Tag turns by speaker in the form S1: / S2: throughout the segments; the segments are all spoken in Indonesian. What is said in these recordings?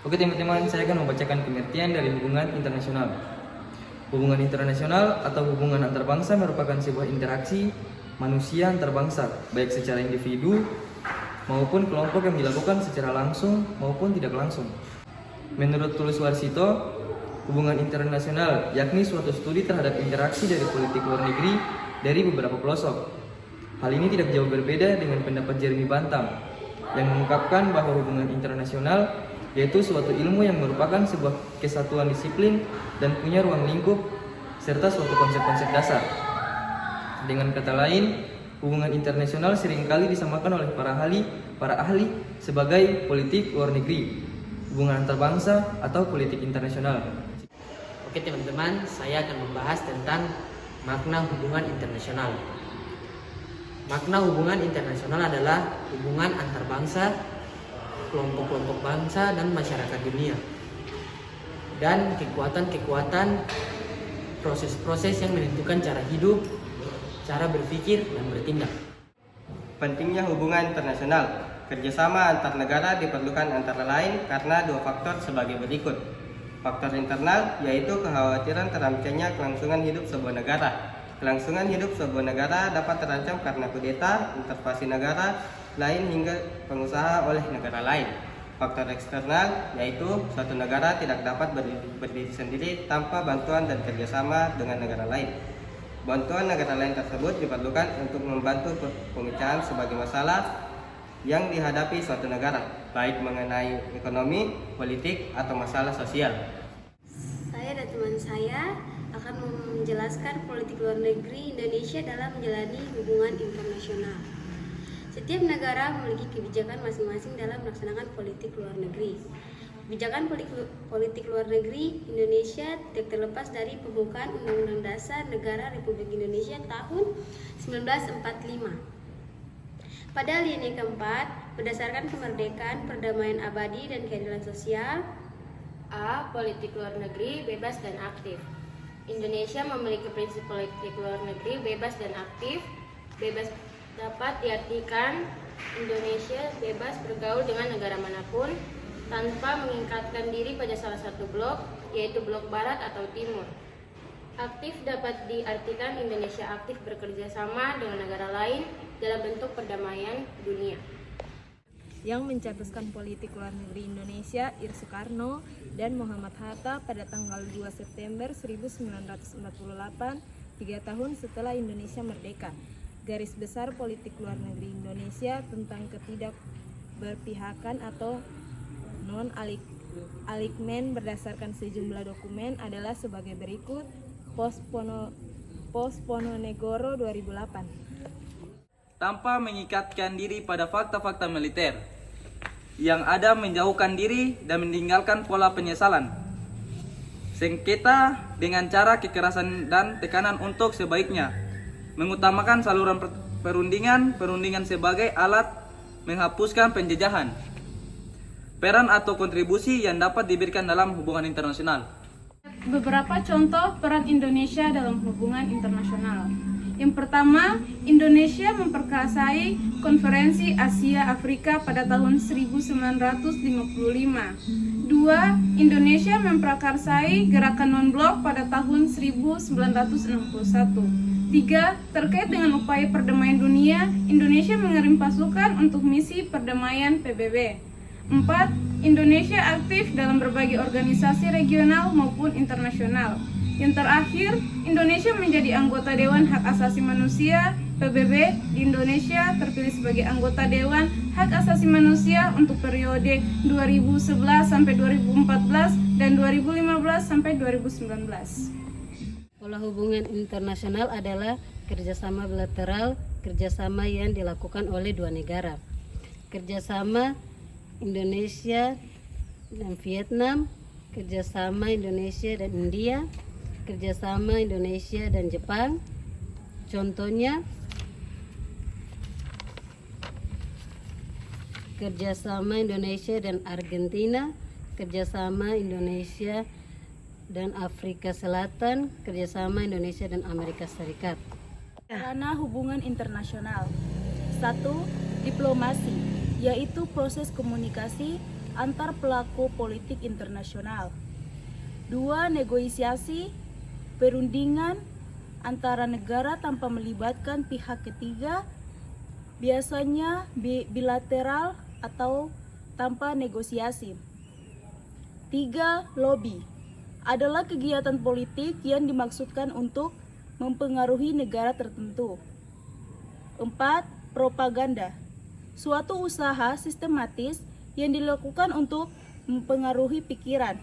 S1: Oke teman-teman, saya akan membacakan pengertian dari hubungan internasional. Hubungan internasional atau hubungan antar bangsa merupakan sebuah interaksi manusia antar bangsa, baik secara individu maupun kelompok yang dilakukan secara langsung maupun tidak langsung. Menurut Tulus Warsito, hubungan internasional yakni suatu studi terhadap interaksi dari politik luar negeri dari beberapa pelosok. Hal ini tidak jauh berbeda dengan pendapat Jeremy Bentham yang mengungkapkan bahwa hubungan internasional yaitu suatu ilmu yang merupakan sebuah kesatuan disiplin dan punya ruang lingkup serta suatu konsep-konsep dasar. Dengan kata lain, hubungan internasional seringkali disamakan oleh para ahli sebagai politik luar negeri, hubungan antar bangsa atau politik internasional.
S2: Oke teman-teman, saya akan membahas tentang makna hubungan internasional. Makna hubungan internasional adalah hubungan antar bangsa, kelompok-kelompok bangsa dan masyarakat dunia, dan kekuatan-kekuatan proses-proses yang menentukan cara hidup, cara berpikir dan bertindak.
S3: Pentingnya hubungan internasional. Kerjasama antar negara diperlukan antara lain karena dua faktor sebagai berikut. Faktor internal yaitu kekhawatiran terancamnya kelangsungan hidup sebuah negara. Kelangsungan hidup sebuah negara dapat terancam karena kudeta, intervensi negara lain hingga pengusaha oleh negara lain. Faktor eksternal yaitu suatu negara tidak dapat berdiri sendiri tanpa bantuan dan kerjasama dengan negara lain. Bantuan negara lain tersebut diperlukan untuk membantu pemecahan sebagai masalah yang dihadapi suatu negara, baik mengenai ekonomi, politik, atau masalah sosial.
S4: Saya dan teman saya akan menjelaskan politik luar negeri Indonesia dalam menjalani hubungan internasional. Setiap negara memiliki kebijakan masing-masing dalam melaksanakan politik luar negeri. Kebijakan politik luar negeri Indonesia tidak terlepas dari pembukaan Undang-Undang Dasar Negara Republik Indonesia tahun 1945. Pada alinea keempat, berdasarkan kemerdekaan, perdamaian abadi, dan keadilan sosial.
S5: A. Politik luar negeri bebas dan aktif. Indonesia memiliki prinsip politik luar negeri bebas dan aktif. Bebas dapat diartikan Indonesia bebas bergaul dengan negara manapun tanpa mengikatkan diri pada salah satu blok, yaitu blok barat atau timur. Aktif dapat diartikan Indonesia aktif bekerja sama dengan negara lain dalam bentuk perdamaian dunia.
S6: Yang mencetuskan politik luar negeri Indonesia, Ir Soekarno dan Muhammad Hatta pada tanggal 2 September 1948, 3 tahun setelah Indonesia merdeka. Garis besar politik luar negeri Indonesia tentang ketidakberpihakan atau non-alikmen berdasarkan sejumlah dokumen adalah sebagai berikut. Posponegoro 2008.
S7: Tanpa mengikatkan diri pada fakta-fakta militer yang ada, menjauhkan diri dan meninggalkan pola penyesalan, sengketa dengan cara kekerasan dan tekanan untuk sebaiknya, mengutamakan saluran perundingan sebagai alat menghapuskan penjajahan, peran atau kontribusi yang dapat diberikan dalam hubungan internasional.
S8: Beberapa contoh peran Indonesia dalam hubungan internasional. Yang pertama, Indonesia memperkasai Konferensi Asia Afrika pada tahun 1955. Dua, Indonesia memprakarsai Gerakan Non-Blok pada tahun 1961. Tiga, terkait dengan upaya perdamaian dunia, Indonesia mengirim pasukan untuk misi perdamaian PBB. 4. Indonesia aktif dalam berbagai organisasi regional maupun internasional. Yang terakhir, Indonesia menjadi anggota Dewan Hak Asasi Manusia PBB di Indonesia, terpilih sebagai anggota Dewan Hak Asasi Manusia untuk periode 2011 sampai 2014 dan 2015 sampai 2019.
S9: Pola hubungan internasional adalah kerjasama bilateral, kerjasama yang dilakukan oleh dua negara. Kerjasama Indonesia dan Vietnam, kerjasama Indonesia dan India, kerjasama Indonesia dan Jepang. Contohnya, kerjasama Indonesia dan Argentina, kerjasama Indonesia dan Afrika Selatan, kerjasama Indonesia dan Amerika Serikat.
S8: Sarana hubungan internasional. 1. Diplomasi, yaitu proses komunikasi antar pelaku politik internasional. 2. Negosiasi perundingan antara negara tanpa melibatkan pihak ketiga, biasanya bilateral atau tanpa negosiasi. 3. Lobby adalah kegiatan politik yang dimaksudkan untuk mempengaruhi negara tertentu. 4. Propaganda, suatu usaha sistematis yang dilakukan untuk mempengaruhi pikiran,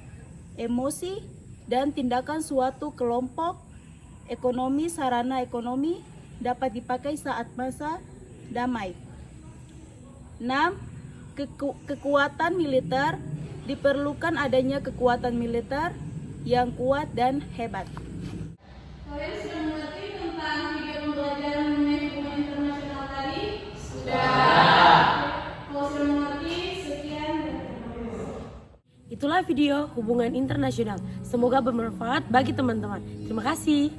S8: emosi, dan tindakan suatu kelompok ekonomi. Sarana ekonomi dapat dipakai saat masa damai. 6. Kekuatan militer, diperlukan adanya kekuatan militer yang kuat dan hebat. Kalian sudah mengerti tentang video pembelajaran mengenai hubungan internasional tadi? Sudah. Kalau sudah mengerti, sekian dan terima kasih.
S10: Itulah video hubungan internasional. Semoga bermanfaat bagi teman-teman. Terima kasih.